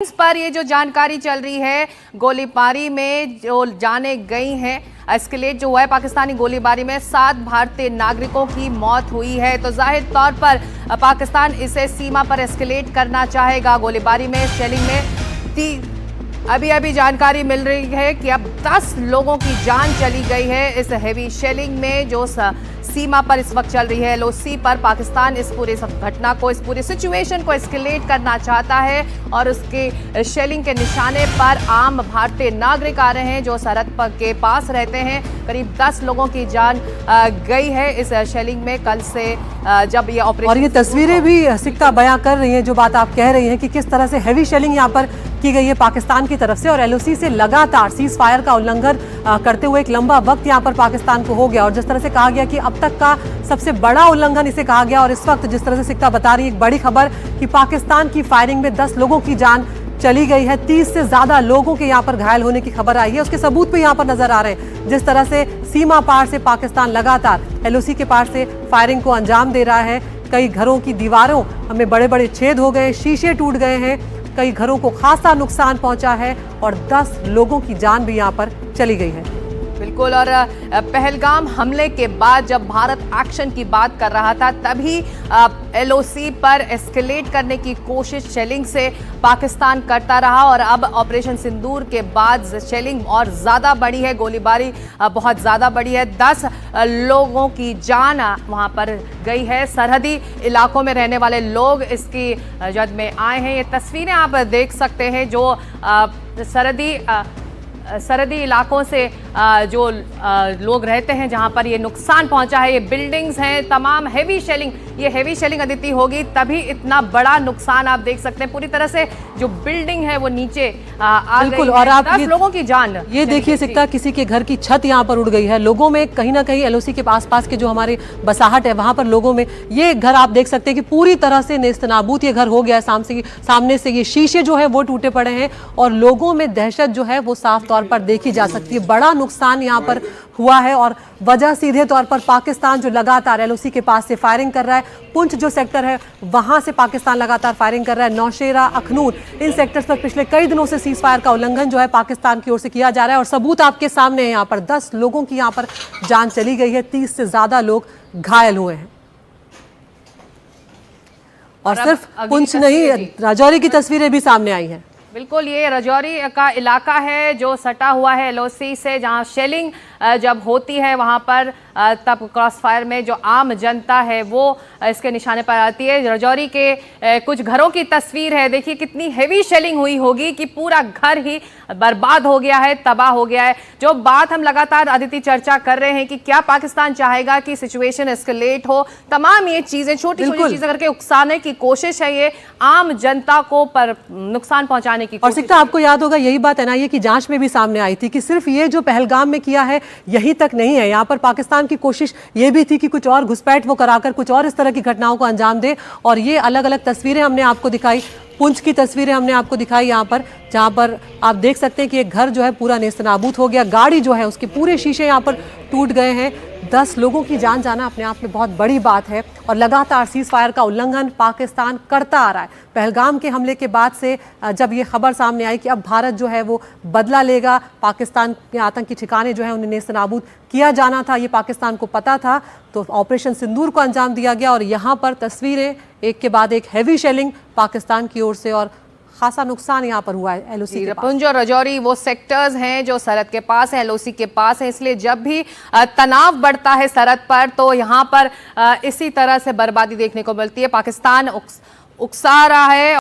इस पर ये जो जानकारी चल रही है, गोलीबारी में जो जाने गई हैं, एस्केलेट जो हुआ है पाकिस्तानी गोलीबारी में 7 भारतीय नागरिकों की मौत हुई है। तो जाहिर तौर पर पाकिस्तान इसे सीमा पर एस्केलेट करना चाहेगा। गोलीबारी में शेलिंग में अभी जानकारी मिल रही है कि अब 10 लोगों की जान चली गई है इस हेवी शेलिंग में जो सीमा पर इस वक्त चल रही है। एलओसी पर पाकिस्तान इस पूरे घटना को, इस पूरी सिचुएशन को एस्केलेट करना चाहता है और उसके शेलिंग के निशाने पर आम भारतीय नागरिक आ रहे हैं जो सरहद के पास रहते हैं। करीब 10 लोगों की जान गई है इस शेलिंग में कल से जब ये ऑपरेशन। और ये तस्वीरें भी सिक्ता बयां कर रही हैं जो बात आप कह रही हैं कि किस तरह से हेवी शेलिंग यहाँ पर की गई है पाकिस्तान की तरफ से और एलओसी से लगातार सीज फायर का उल्लंघन करते हुए एक लंबा वक्त यहाँ पर पाकिस्तान को हो गया। और जिस तरह से कहा गया कि अब तक का सबसे बड़ा उल्लंघन इसे कहा गया और इस वक्त जिस तरह से सिक्ता बता रही है, एक बड़ी खबर कि पाकिस्तान की फायरिंग में 10 लोगों की जान चली गई है, 30 से ज्यादा लोगों के यहाँ पर घायल होने की खबर आई है। उसके सबूत भी यहाँ पर नजर आ रहे हैं। जिस तरह से सीमा पार से पाकिस्तान लगातार एलओसी के पार से फायरिंग को अंजाम दे रहा है। कई घरों की दीवारों में बड़े बड़े छेद हो गए, शीशे टूट गए हैं, कई घरों को खासा नुकसान पहुंचा है और 10 लोगों की जान भी यहां पर चली गई है। बिल्कुल। और पहलगाम हमले के बाद जब भारत एक्शन की बात कर रहा था तभी एलओसी पर एस्केलेट करने की कोशिश शेलिंग से पाकिस्तान करता रहा और अब ऑपरेशन सिंदूर के बाद शेलिंग और ज़्यादा बढ़ी है, गोलीबारी बहुत ज़्यादा बढ़ी है। 10 लोगों की जान वहां पर गई है। सरहदी इलाकों में रहने वाले लोग इसकी जद में आए हैं। ये तस्वीरें आप देख सकते हैं जो सरहदी इलाकों से जो लोग रहते हैं जहां पर ये नुकसान पहुंचा है। ये बिल्डिंग्स हैं, तमाम हेवी शेलिंग, ये हेवी शेलिंग अदिति होगी तभी इतना बड़ा नुकसान आप देख सकते हैं। पूरी तरह से जो बिल्डिंग है वो नीचे आ गई है। और आप 10 लोगों की जान ये देखिए सिक्ता, किसी के घर की छत यहाँ पर उड़ गई है। लोगों में कहीं ना कहीं एलओसी के आसपास के जो हमारे बसाहट है वहां पर लोगों में ये घर आप देख सकते हैं कि पूरी तरह से नेस्तनाबूत ये घर हो गया है। सामने से ये शीशे जो है वो टूटे पड़े हैं और लोगों में दहशत जो है वो साफ तौर पर देखी जा सकती है। बड़ा नुकसान यहाँ पर हुआ है और वजह सीधे तौर पर पाकिस्तान जो लगातार एलओसी के पास से फायरिंग कर रहा है। पुंछ जो सेक्टर है वहां से पाकिस्तान लगातार फायरिंग कर रहा है। नौशेरा, अखनूर, इन सेक्टर्स पर पिछले कई दिनों से सीज फायर का उल्लंघन जो है पाकिस्तान की ओर से किया जा रहा है और सबूत आपके सामने है। यहाँ पर 10 लोगों की यहाँ पर जान चली गई है, 30 से ज्यादा लोग घायल हुए हैं। और सिर्फ पुंछ नहीं, राजौरी की तस्वीरें भी सामने आई हैं। बिल्कुल, ये राजौरी का इलाका है जो सटा हुआ है एलओसी से, जहां शेलिंग जब होती है वहां पर तब क्रॉस फायर में जो आम जनता है वो इसके निशाने पर आती है। राजौरी के कुछ घरों की तस्वीर है, देखिए कितनी हेवी शेलिंग हुई होगी कि पूरा घर ही बर्बाद हो गया है, तबाह हो गया है। जो बात हम लगातार अदिति चर्चा कर रहे हैं कि क्या पाकिस्तान चाहेगा कि सिचुएशन एस्केलेट हो, तमाम ये चीजें छोटी छोटी चीजें करके उकसाने की कोशिश है, ये आम जनता को पर नुकसान पहुंचाने की। और सिक्ता, आपको याद होगा यही बात एनआईए की जांच में भी सामने आई थी कि सिर्फ ये जो पहलगाम में किया है यही तक नहीं है। यहाँ पर पाकिस्तान की कोशिश ये भी थी कि कुछ और घुसपैठ वो कराकर कुछ और इस तरह की घटनाओं को अंजाम दे। और ये अलग अलग तस्वीरें हमने आपको दिखाई, पुंछ की तस्वीरें हमने आपको दिखाई यहाँ पर, जहाँ पर आप देख सकते हैं कि एक घर जो है पूरा नेस्तनाबूद हो गया, गाड़ी जो है उसके पूरे शीशे यहाँ पर टूट गए हैं। 10 लोगों की जान जाना अपने आप में बहुत बड़ी बात है और लगातार सीज फायर का उल्लंघन पाकिस्तान करता आ रहा है। पहलगाम के हमले के बाद से जब ये खबर सामने आई कि अब भारत जो है वो बदला लेगा, पाकिस्तान के आतंकी ठिकाने जो है उन्हें नेस्तनाबूद किया जाना था, ये पाकिस्तान को पता था, तो ऑपरेशन सिंदूर को अंजाम दिया गया। और यहाँ पर तस्वीरें एक के बाद एक हेवी शेलिंग पाकिस्तान की ओर से और खासा नुकसान यहाँ पर हुआ है एलओसी के पास। पुंछ और राजौरी वो सेक्टर्स हैं जो सरहद के पास है, एलओसी के पास है, इसलिए जब भी तनाव बढ़ता है सरहद पर तो यहाँ पर इसी तरह से बर्बादी देखने को मिलती है। पाकिस्तान उकसा रहा है।